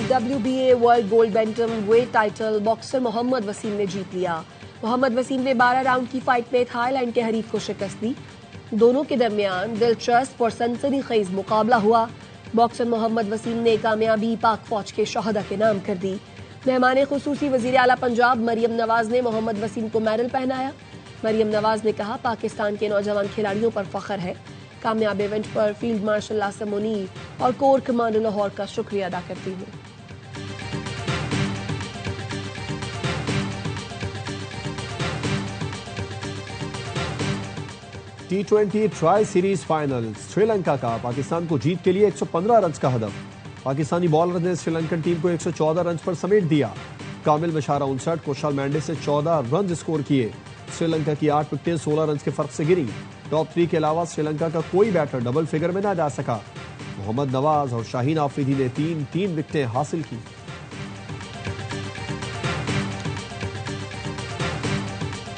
WBA world gold bantamweight title boxer Mohammad Waseem ने जीत लिया। मोहम्मद वसीम ने 12 राउंड की फाइट में थाईलैंड के हरीफ को शिकस्त दी। दोनों के दरमियान दिलचस्प और सनसनीखेज मुकाबला हुआ। बॉक्सर मोहम्मद वसीम ने कामयाबी पाक फौज के शहदा के नाम कर दी। मेहमान खुसूसी वजीर आला पंजाब मरियम नवाज ने मोहम्मद वसीम को मेडल पहनाया। मरियम नवाज ने कहा, पाकिस्तान के नौजवान खिलाड़ियों पर फख्र है। कामयाब इवेंट पर फील्ड मार्शल आसिम मुनीर और कोर कमांडर लाहौर का शुक्रिया अदा करती हूँ। T20 tri series final Sri Lanka का पाकिस्तान को जीत के लिए 115 रन का हदफ। पाकिस्तानी बॉलर ने श्रीलंकन टीम को 114 रन पर समेट दिया। कामिल बशारा 59, कुशाल मैंडे से 14 रन स्कोर किए। श्रीलंका की 8 विकेटें 16 रन के फर्क से गिरी। टॉप 3 के अलावा श्रीलंका का कोई बैटर डबल फिगर में ना जा सका। मोहम्मद नवाज और शाहीन आफरीदी ने 3-3 विकेटें हासिल की।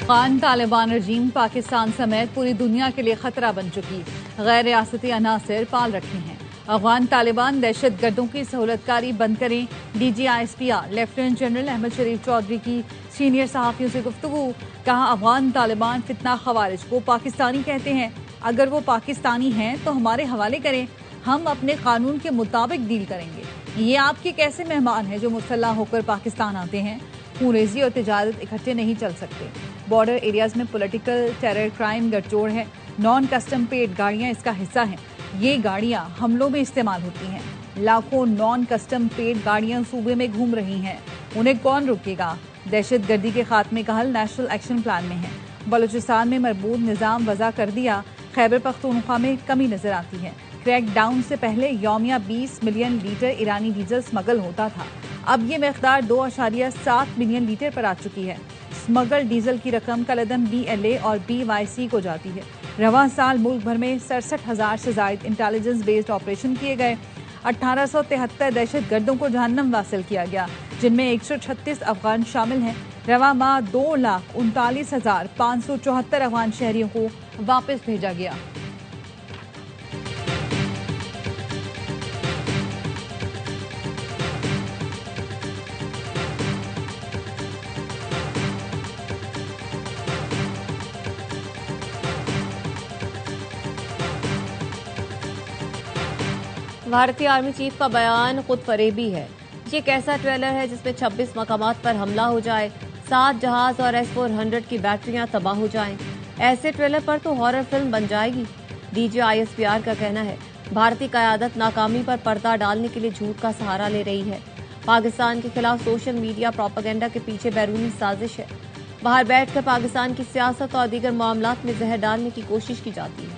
अफगान तालिबान रजीम पाकिस्तान समेत पूरी दुनिया के लिए खतरा बन चुकी गैर रियासती अनासर पाल रखे हैं। अफगान तालिबान दहशत गर्दों की सहूलतकारी बंद करें। DGISPR लेफ्टिनेंट जनरल अहमद शरीफ चौधरी की सीनियर सहाफियों से गुफ्तगू। कहा, अफगान तालिबान फितना खवारिज को पाकिस्तानी कहते हैं। अगर वो पाकिस्तानी हैं तो हमारे हवाले करें, हम अपने कानून के मुताबिक डील करेंगे। ये आपके कैसे मेहमान हैं जो मुसल्लह होकर पाकिस्तान आते हैं। खूनरेजी और तिजारत इकट्ठे नहीं चल सकते। बॉर्डर एरियाज में पॉलिटिकल टेरर क्राइम गठजोड़ है। नॉन कस्टम पेड गाड़ियां इसका हिस्सा हैं। ये गाड़ियां हमलों में इस्तेमाल होती हैं। लाखों नॉन कस्टम पेड गाड़ियां सूबे में घूम रही हैं। उन्हें कौन रोकेगा। दहशत गर्दी के खात्मे का हल नेशनल एक्शन प्लान में है। बलूचिस्तान में मरबूत निज़ाम वज़ा कर दिया। खैबर पख्तूनख्वा में कमी नजर आती है। क्रैक डाउन से पहले यौमिया 20 मिलियन लीटर ईरानी डीजल स्मगल होता था। अब ये मकदार 2.7 मिलियन लीटर पर आ चुकी है। स्मगल डीजल की रकम कलदम BLA और BYC को जाती है। रवां साल मुल्क भर में 67,000 से ज्यादा इंटेलिजेंस बेस्ड ऑपरेशन किए गए। 1873 दहशत गर्दों को जहन्नम वासिल किया गया, जिनमें 136 अफगान शामिल हैं। रवां माह 2,39,574 अफगान शहरियों को वापस भेजा गया। भारतीय आर्मी चीफ का बयान खुद फरेबी है। ये कैसा ट्रेलर है जिसमें 26 मकामात पर हमला हो जाए, 7 जहाज और S-400 की बैटरियां तबाह हो जाएं। ऐसे ट्रेलर पर तो हॉरर फिल्म बन जाएगी। DGISPR का कहना है, भारतीय कयादत नाकामी पर पर्दा डालने के लिए झूठ का सहारा ले रही है। पाकिस्तान के खिलाफ सोशल मीडिया प्रोपेगेंडा के पीछे बैरूनी साजिश है। बाहर बैठकर पाकिस्तान की सियासत और दीगर मामलात में जहर डालने की कोशिश की जाती है।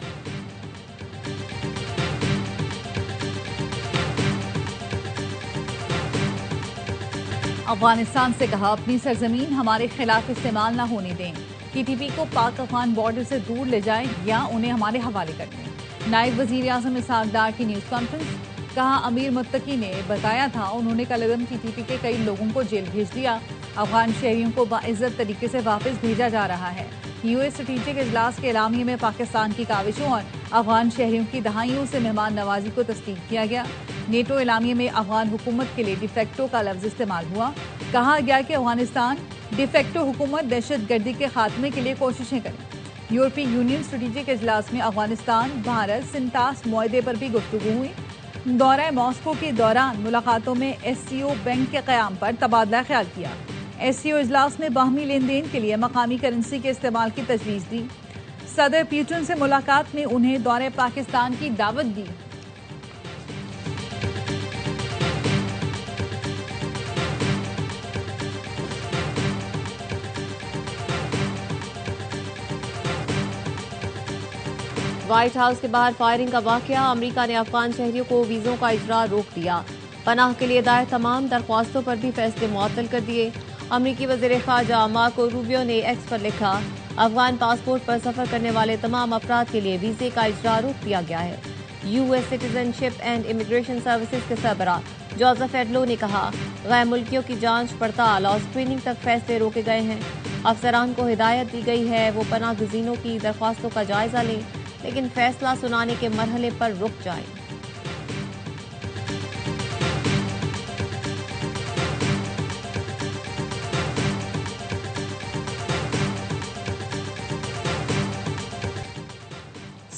अफगानिस्तान से कहा, अपनी सरजमीन हमारे खिलाफ इस्तेमाल न होने दें। TTP को पाक अफगान बॉर्डर से दूर ले जाएं या उन्हें हमारे हवाले कर दें। नायब वजीर आजम इसहाक डार की न्यूज कॉन्फ्रेंस। कहा, अमीर मुत्तकी ने बताया था उन्होंने कलदम TTP के कई लोगों को जेल भेज दिया। अफगान शहरियों को बाइज्जत तरीके से वापस भेजा जा रहा है। US स्ट्रेटेजिक इजलास के एलामिये में पाकिस्तान की काविशों और अफगान शहरियों की दहाइयों से मेहमान नवाजी को तस्दीक किया गया। नेटो एलामिये में अफगान हुकूमत के लिए डिफेक्टो का लफ्ज इस्तेमाल हुआ। कहा गया कि अफगानिस्तान डिफेक्टो हुकूमत दहशत गर्दी के खात्मे के लिए कोशिशें करें। यूरोपीय यूनियन स्ट्रेटेजिक इजलास में अफगानिस्तान भारत सिंतास मुआहदे पर भी गुफ्तगू हुई। दौरा मॉस्को के दौरान मुलाकातों में SCO बैंक के क़याम पर तबादला ख्याल किया। SCO इजलास में बाहमी लेन देन के लिए मकामी करेंसी के इस्तेमाल की तजवीज़ दी। सदर पुतिन से मुलाकात में उन्हें दौरे पाकिस्तान की दावत दी। व्हाइट हाउस के बाहर फायरिंग का वाकया। अमेरिका ने अफगान शहरियों को वीजों का इजरा रोक दिया। पनाह के लिए दायर तमाम दरख्वास्तों पर भी फैसले मुअत्तल कर दिए। अमरीकी वज़ीर ख़ारजा मार्को रूबियो ने एक्स पर लिखा, अफगान पासपोर्ट पर सफर करने वाले तमाम अफराद के लिए वीजे का इजरा रोक दिया गया है। US citizenship and immigration services के सरबराह जोसेफ एडलो ने कहा, गैर मुल्कियों की जांच पड़ताल और स्क्रीनिंग तक फैसले रोके गए हैं। अफसरान को हिदायत दी गई है वो पनाह गुज़ीनों की दरख्वास्तों का जायजा लें, लेकिन फैसला सुनाने के मरहले पर रुक जाएं।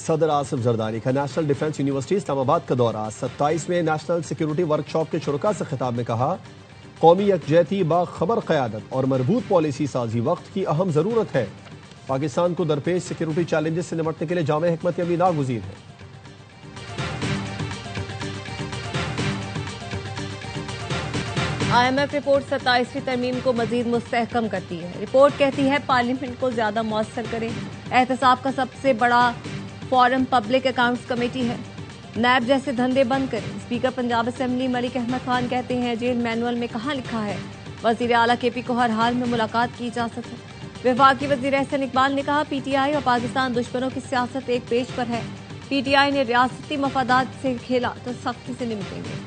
सदर आसिफ जरदारी का नेशनल डिफेंस यूनिवर्सिटी इस्लामाबाद का दौरा। 27वें नेशनल सिक्योरिटी वर्कशॉप के शुरका से खिताब में कहा, कौमी यकजहती बाखबर क़यादत और मरबूत पॉलिसी साजी वक्त की अहम ज़रूरत है। पाकिस्तान को दरपेश सिक्योरिटी चैलेंजेस से निपटने के लिए जामे हिकमत अमली नागुज़ीर है। IMF रिपोर्ट 27वीं तरमीम को मजीद मुस्तहकम करती है। रिपोर्ट कहती है पार्लियामेंट को ज्यादा मौसर करें। एहतसाब का सबसे बड़ा फोरम पब्लिक अकाउंट्स कमेटी है। नैब जैसे धंधे बंद करें। स्पीकर पंजाब असेंबली मलिक अहमद खान कहते हैं, जेल मैनुअल में कहाँ लिखा है वजीर आला KP को हर हाल में मुलाकात की इजाजत है। वफाकी वजीर एहसन इकबाल ने कहा, PTI और पाकिस्तान दुश्मनों की सियासत एक पेज पर है। PTI ने रियासती मफादात से खेला तो सख्ती से निपटेंगे।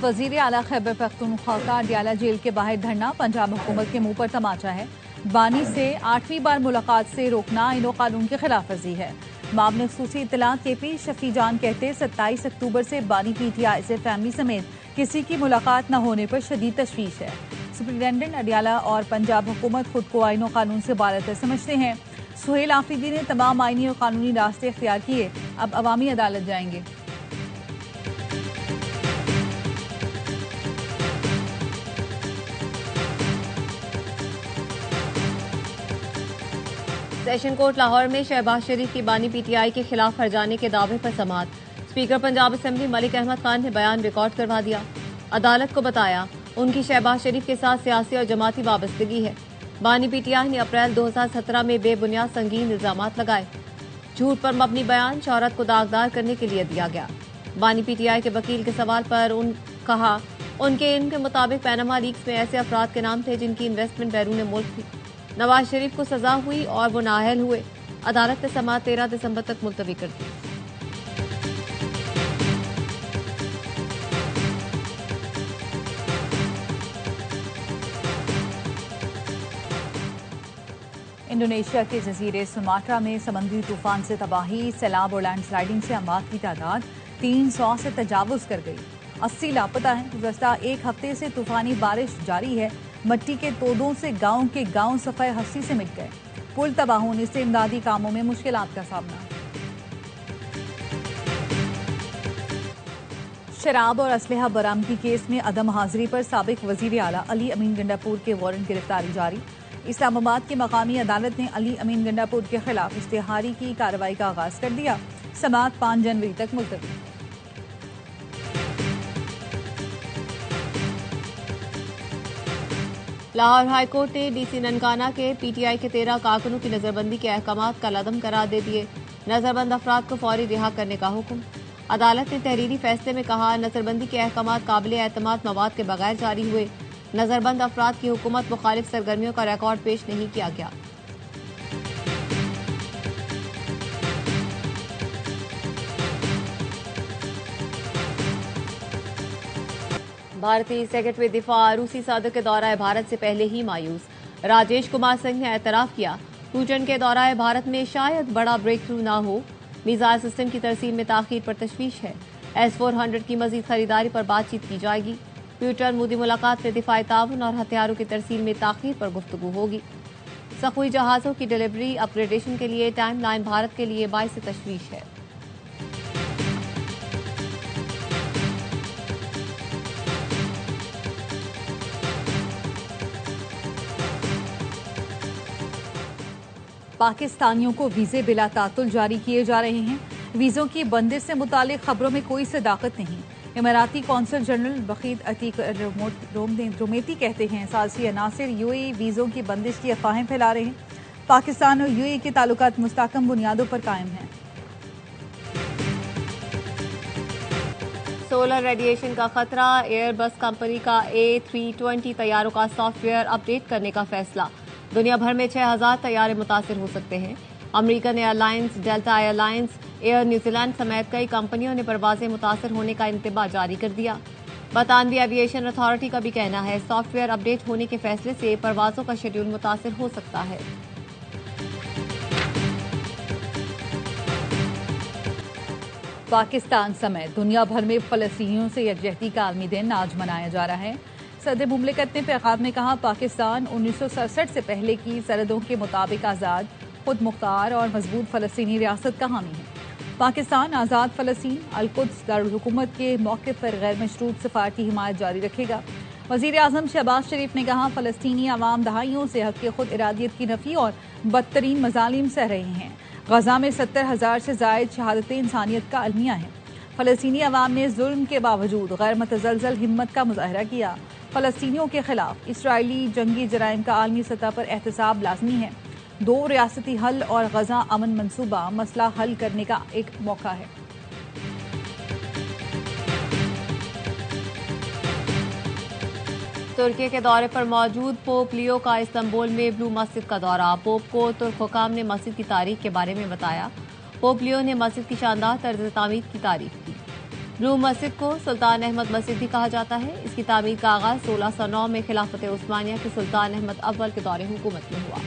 वजीर आला खैबर पख्तूनख्वा का अडियाला जेल के बाहर धरना पंजाब हुकूमत के मुंह पर तमाचा है। बानी से 8वीं बार मुलाकात से रोकना आईन कानून की खिलाफ वर्जी है। मामले खसूसी इत्तलात KP शफी जान कहते 27 अक्टूबर से बानी PTI से फैमिली समेत किसी की मुलाकात न होने पर शदीद तशवीश है। सुप्रिंटेंडेंट अडियाला और पंजाब हुकूमत खुद को आईन कानून से बालतर समझते हैं। सुहेल आफरीदी ने तमाम आईनी और कानूनी रास्ते इख्तियार किए, अब अवामी अदालत जाएंगे। सेशन कोर्ट लाहौर में शहबाज शरीफ की बानी PTI के खिलाफ हरजाने के दावे पर समाअत। स्पीकर पंजाब असेंबली मलिक अहमद खान ने बयान रिकॉर्ड करवा दिया। अदालत को बताया उनकी शहबाज शरीफ के साथ सियासी और जमाती वाबस्तगी है। बानी PTI ने अप्रैल 2017 में बेबुनियाद संगीन इल्जामात लगाए। झूठ पर मबनी बयान शौहरत को दागदार करने के लिए दिया गया। बानी PTI के वकील के सवाल पर कहा उनके इनके मुताबिक पैनामा लीक्स में ऐसे अफराद के नाम थे जिनकी इन्वेस्टमेंट बैरून मुल्क थी। नवाज शरीफ को सजा हुई और वो नाअहल हुए। अदालत ने समाअत 13 दिसंबर तक मुलतवी कर दी। इंडोनेशिया के जजीरे सुमात्रा में समुद्री तूफान से तबाही, सैलाब और लैंडस्लाइडिंग से अमवात की तादाद 300 से तजावुज कर गई। 80 लापता हैं। गुज़श्ता एक हफ्ते से तूफानी बारिश जारी है। मट्टी के तोदों से गांव के गांव सफाई हस्ती से मिट गए। पुल तबाह होने से इमदादी कामों में मुश्किलात का सामना। शराब और असलहा बरामदगी केस में अदम हाजिरी पर साबिक वजीर आला अली अमीन गंडापुर के वारंट गिरफ्तारी जारी। इस्लामाबाद की मकामी अदालत ने अली अमीन गंडापुर के खिलाफ इश्तिहारी की कार्रवाई का आगाज कर दिया। समाअत 5 जनवरी तक मुलतवी। लाहौर हाईकोर्ट ने DC ननकाना के PTI के 13 कारकुनों की नजरबंदी के अहकामात का लदम करार दे दिए। नजरबंद अफराद को फौरी रिहा करने का हुक्म। अदालत ने तहरीरी फैसले में कहा, नजरबंदी के अहकामात काबिल एतमाद मवाद के बगैर जारी हुए। नजरबंद अफराद की हुकूमत मुखालिफ सरगर्मियों का रिकॉर्ड पेश नहीं किया गया। भारतीय सेक्रेटरी दिफा रूसी सदर के दौरा भारत से पहले ही मायूस। राजेश कुमार सिंह ने एतराफ किया, पुतिन के दौरा भारत में शायद बड़ा ब्रेक थ्रू ना हो। मिसाइल सिस्टम की तरसीम में ताखीर पर तशवीश है। S-400 की मजीद खरीदारी पर बातचीत की जाएगी। पुतिन मोदी मुलाकात में दिफाई ताउन और हथियारों की तरसीम में ताखीर पर गुफ्तगू होगी। सखुई जहाजों की डिलीवरी अपग्रेडेशन के लिए टाइम लाइन भारत के लिए बाइस तशवीश है। पाकिस्तानियों को वीजे बिला तातुल जारी किए जा रहे हैं। वीजों की बंदिश से मुतालिक खबरों में कोई सदाकत नहीं। इमाराती कौंसल जनरल बखीत अतीक रोमेती कहते हैं, सालसी अनासिर UAE वीजों की बंदिश की अफवाहें फैला रहे हैं। पाकिस्तान और UAE के ताल्लुकात मुस्तहकम बुनियादों पर कायम हैं। सोलर रेडिएशन का खतरा, एयरबस कंपनी का A320 तैयारों का सॉफ्टवेयर अपडेट करने का फैसला। दुनिया भर में 6000 तैयारे मुतासिर हो सकते हैं। American airlines, delta airlines, air New Zealand समेत कई कंपनियों ने परवाजें मुतासिर होने का इंतबाह जारी कर दिया। बरतानवी एविएशन अथॉरिटी का भी कहना है, सॉफ्टवेयर अपडेट होने के फैसले से परवाजों का शेड्यूल मुतासिर हो सकता है। पाकिस्तान समेत दुनिया भर में फलस्तीनियों से यकजहती का आलमी दिन आज मनाया जा रहा है। सदर मुमलिकत ने पैगाम में कहा, पाकिस्तान 1967 से पहले की सरहदों के मुताबिक आज़ाद, खुद मुख्तार और मजबूत फ़लस्तीनी रियासत का हामी है। पाकिस्तान आज़ाद फ़लस्तीन अल-कुद्स दारुल हुकूमत के मौके पर गैर मशरूत सफारती हिमायत जारी रखेगा। वज़ीर आज़म शहबाज शरीफ ने कहा, फ़लस्तीनी अवाम दहाइयों से हक़ खुद इरादियत की नफ़ी और बदतरीन मज़ालिम सह रहे हैं। गज़ा में 70,000 से ज़ायद शहादतें इंसानियत का अलमिया है। फ़लस्तीनी अवाम ने जुल्म के बावजूद गैर मतज़लज़ल हिम्मत का मुज़ाहरा किया। फ़लस्तीनियों के खिलाफ इसराइली जंगी जराइम का आलमी सतह पर एहतसाब लाजमी है। 2 रियासती हल और गज़ा अमन मंसूबा मसला हल करने का एक मौका है। तुर्की के दौरे पर मौजूद पोप लियो का इस्तांबुल में ब्लू मस्जिद का दौरा। पोप को तुर्क हुकाम ने मस्जिद की तारीख के बारे में बताया। पोप लियो ने मस्जिद की शानदार तर्ज तामीर की तारीफ की। ब्लू मस्जिद को सुल्तान अहमद मस्जिद भी कहा जाता है। इसकी तामीर का आगाज 1609 में खिलाफत उस्मानिया के सुल्तान अहमद अव्वल के दौरे हुकूमत में हुआ।